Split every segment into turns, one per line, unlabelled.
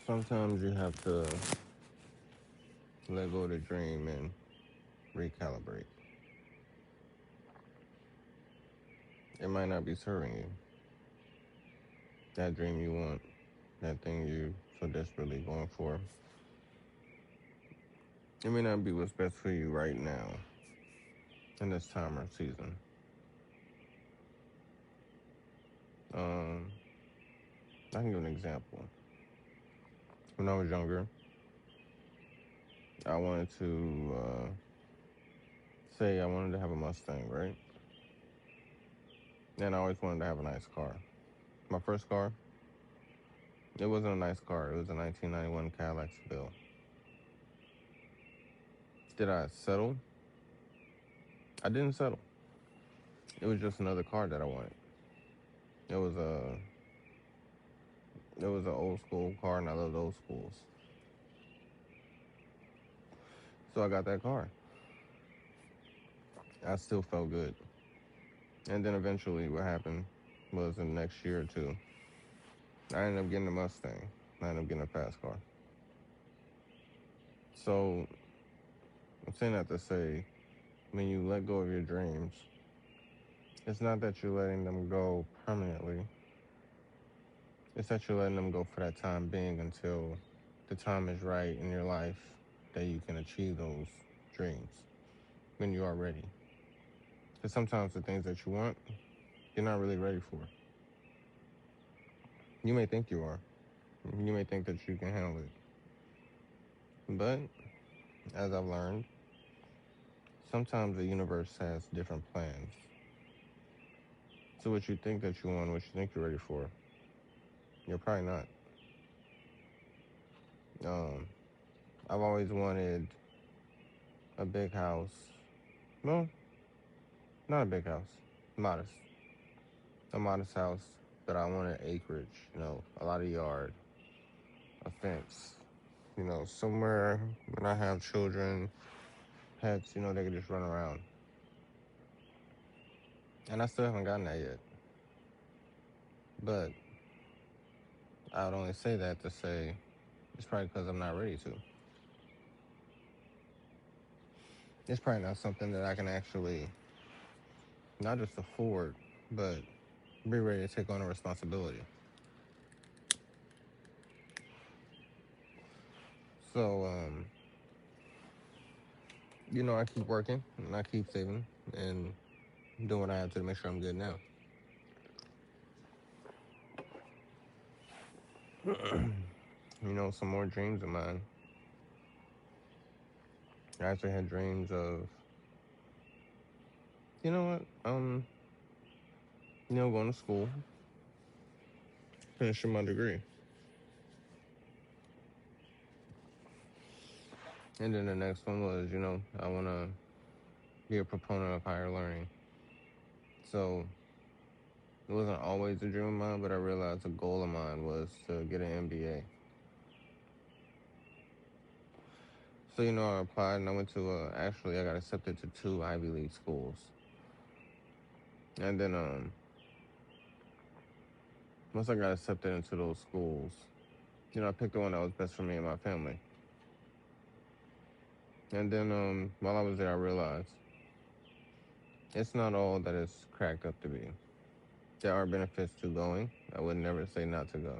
Sometimes you have to let go of the dream and recalibrate. It might not be serving you. That dream you want, that thing you so desperately going for, it may not be what's best for you right now in this time or season. Um, I can give an example. When I was younger, I wanted to say I wanted to have a Mustang, right? And I always wanted to have a nice car. My first car, it wasn't a nice car. It was a 1991 Cadillac Bill. Did I settle? I didn't settle. It was just another car that I wanted. It was a it was an old school car, and I loved old schools. So I got that car. I still felt good. And then eventually, what happened was in the next year or two, I ended up getting a Mustang. I ended up getting a fast car. So I'm saying that to say, when you let go of your dreams, it's not that you're letting them go permanently. It's that you're letting them go for that time being until the time is right in your life that you can achieve those dreams when you are ready. Because sometimes the things that you want, you're not really ready for. You may think you are. You may think that you can handle it. But as I've learned, sometimes the universe has different plans. So what you think that you want, what you think you're ready for, you're probably not. Um, I've always wanted a big house. Well, not a big house, modest. A modest house, but I wanted acreage, a lot of yard, a fence, somewhere when I have children, pets, they could just run around. And I still haven't gotten that yet. But I would only say that to say it's probably because I'm not ready to. It's probably not something that I can actually not just afford, but be ready to take on a responsibility. So, I keep working and I keep saving and doing what I have to make sure I'm good now. Some more dreams of mine. I actually had dreams of, you know what, going to school, finishing my degree. And then the next one was, I want to be a proponent of higher learning. So it wasn't always a dream of mine, but I realized a goal of mine was to get an MBA. So, I applied and I went to, actually, I got accepted to 2 Ivy League schools. And then, once I got accepted into those schools, I picked the one that was best for me and my family. And then, while I was there, I realized it's not all that it's cracked up to be. There are benefits to going. I would never say not to go.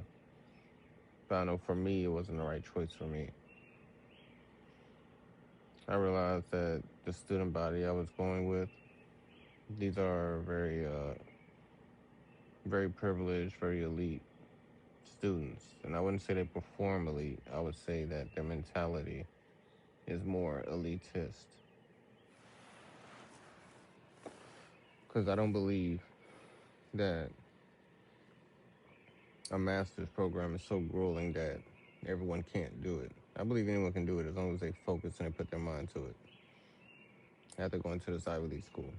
But I know for me, it wasn't the right choice for me. I realized that the student body I was going with, these are very privileged, very elite students. And I wouldn't say they perform elite. I would say that their mentality is more elitist. Because I don't believe that a master's program is so grueling that everyone can't do it. I believe anyone can do it as long as they focus and they put their mind to it. After going to this Ivy League school.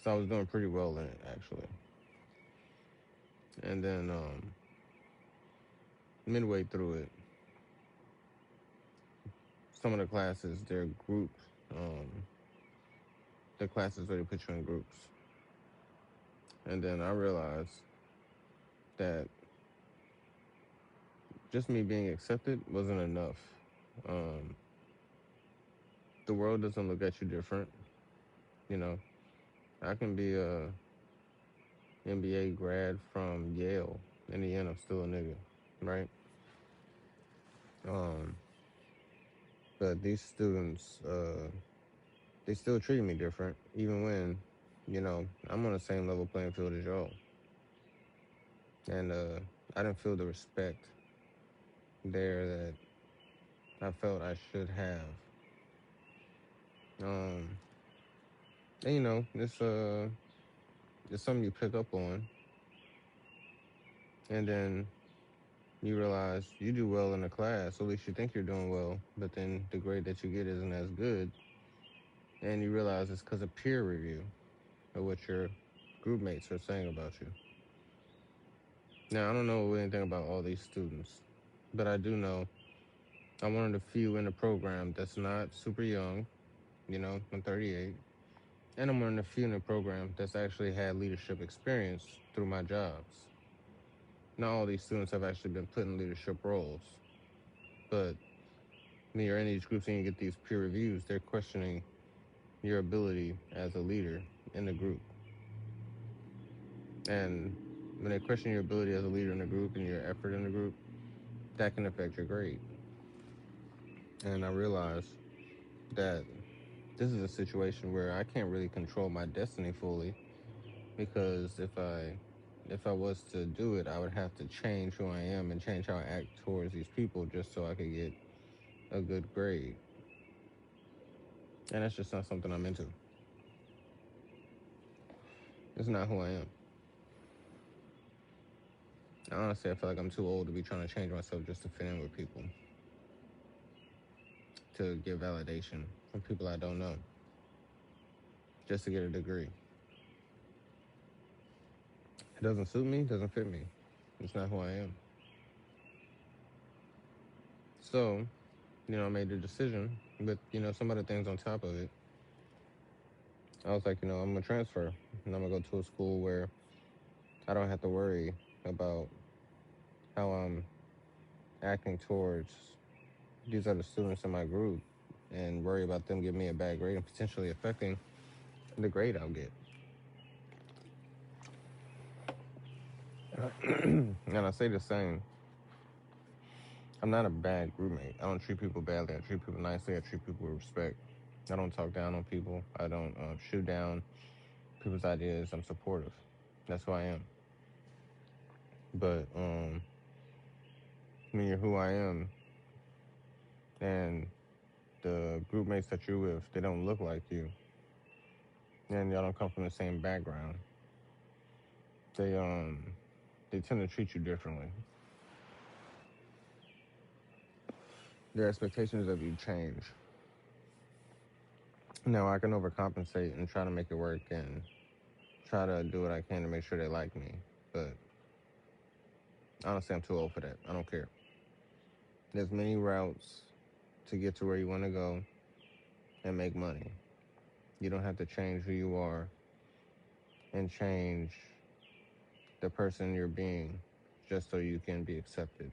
So I was doing pretty well in it, actually. And then midway through it, some of the classes, they're group, the classes where they put you in groups. And then I realized that just me being accepted wasn't enough. Um, the world doesn't look at you different. You know, I can be a MBA grad from Yale. In the end, I'm still a nigga, right? Um, but these students, they still treat me different, even when, I'm on the same level playing field as y'all. And I didn't feel the respect there that I felt I should have. Um, and it's something you pick up on, and then you realize you do well in the class, or at least you think you're doing well, but then the grade that you get isn't as good, and you realize it's because of peer review of what your group mates are saying about you. Now, I don't know anything about all these students, but I do know I'm one of the few in the program that's not super young. I'm 38. And I'm one of the few in the program that's actually had leadership experience through my jobs. Not all these students have actually been put in leadership roles, but when you're in these groups and you get these peer reviews, they're questioning your ability as a leader in the group. And when they question your ability as a leader in the group and your effort in the group, that can affect your grade. And I realized that this is a situation where I can't really control my destiny fully, because if I was to do it, I would have to change who I am and change how I act towards these people just so I could get a good grade. And that's just not something I'm into. It's not who I am. Honestly, I feel like I'm too old to be trying to change myself just to fit in with people, to get validation from people I don't know, just to get a degree. It doesn't suit me, it doesn't fit me. It's not who I am. So, I made the decision, but, some other things on top of it. I was like, I'm going to transfer, and I'm going to go to a school where I don't have to worry about how I'm acting towards these other students in my group and worry about them giving me a bad grade and potentially affecting the grade I'll get. And I say the same. I'm not a bad group mate. I don't treat people badly. I treat people nicely. I treat people with respect. I don't talk down on people. I don't shoot down people's ideas. I'm supportive. That's who I am. But when you're who I am and the group mates that you're with, they don't look like you, and y'all don't come from the same background, they tend to treat you differently. Their expectations of you change. Now I can overcompensate and try to make it work and try to do what I can to make sure they like me. But honestly, I'm too old for that. I don't care. There's many routes to get to where you want to go and make money. You don't have to change who you are and change the person you're being just so you can be accepted.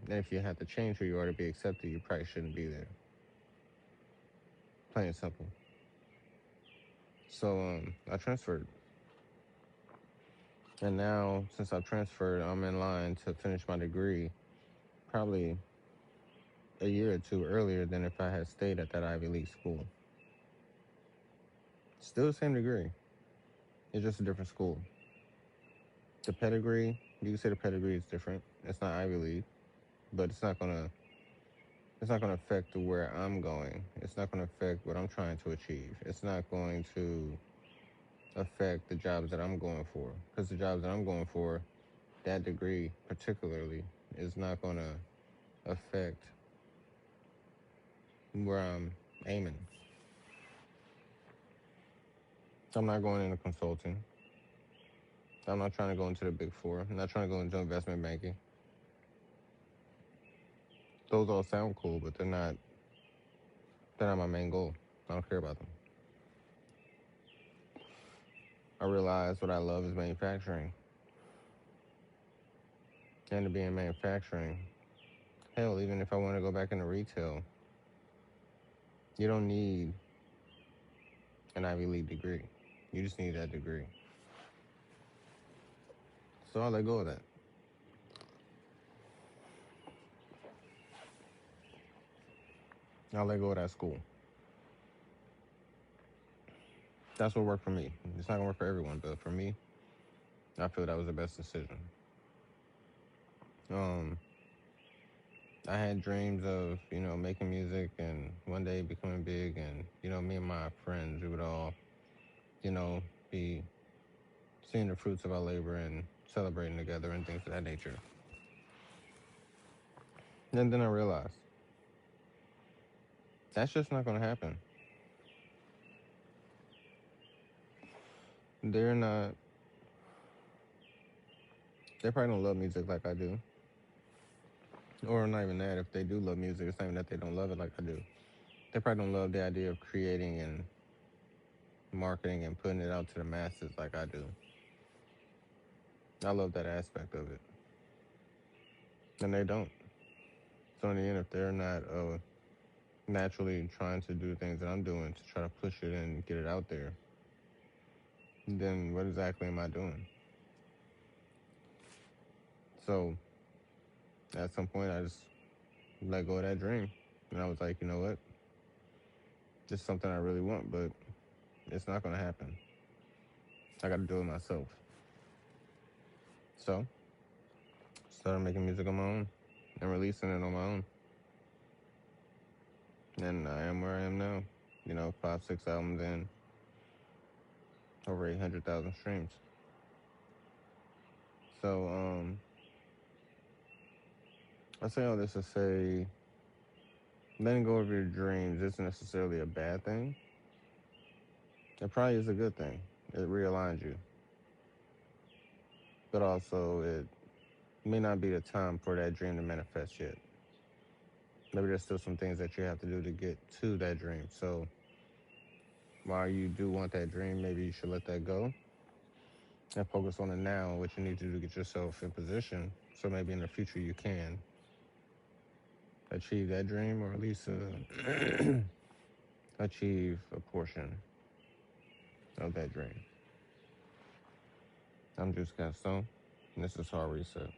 And if you have to change who you are to be accepted, you probably shouldn't be there. Plain and simple. So I transferred. And now, since I've transferred, I'm in line to finish my degree probably a year or two earlier than if I had stayed at that Ivy League school. Still the same degree. It's just a different school. The pedigree, you can say the pedigree is different. It's not Ivy League, but it's not gonna affect where I'm going. It's not gonna affect what I'm trying to achieve. It's not going to affect the jobs that I'm going for. Because the jobs that I'm going for, that degree particularly, is not gonna affect where I'm aiming. I'm not going into consulting. I'm not trying to go into the big four. I'm not trying to go into investment banking. Those all sound cool, but they're not my main goal. I don't care about them. I realize what I love is manufacturing. And to be in manufacturing, Hell, even if I want to go back into retail, you don't need an Ivy League degree. You just need that degree. So I'll let go of that. I'll let go of that school. That's what worked for me. It's not gonna work for everyone, but for me, I feel that was the best decision. Um, I had dreams of, making music and one day becoming big, and me and my friends, we would all, be seeing the fruits of our labor and celebrating together and things of that nature. And then I realized that's just not gonna happen. They're not. They probably don't love music like I do, or not even that. If they do love music, it's not even that they don't love it like I do. They probably don't love the idea of creating and marketing and putting it out to the masses like I do. I love that aspect of it, and they don't. So in the end, if they're not naturally trying to do things that I'm doing to try to push it and get it out there, then what exactly am I doing? So at some point, I just let go of that dream, and I was like, you know what? This is something I really want, but it's not gonna happen. I got to do it myself. So started making music on my own and releasing it on my own. And I am where I am now. 5, 6 albums in, over 800,000 streams. So, I say all this to say, letting go of your dreams isn't necessarily a bad thing. It probably is a good thing. It realigns you. But also, it may not be the time for that dream to manifest yet. Maybe there's still some things that you have to do to get to that dream. So, while you do want that dream, maybe you should let that go and focus on the now and what you need to do to get yourself in position. So maybe in the future you can achieve that dream, or at least achieve a portion of that dream. I'm Jeuse Kastoan, and this is Hard Reset.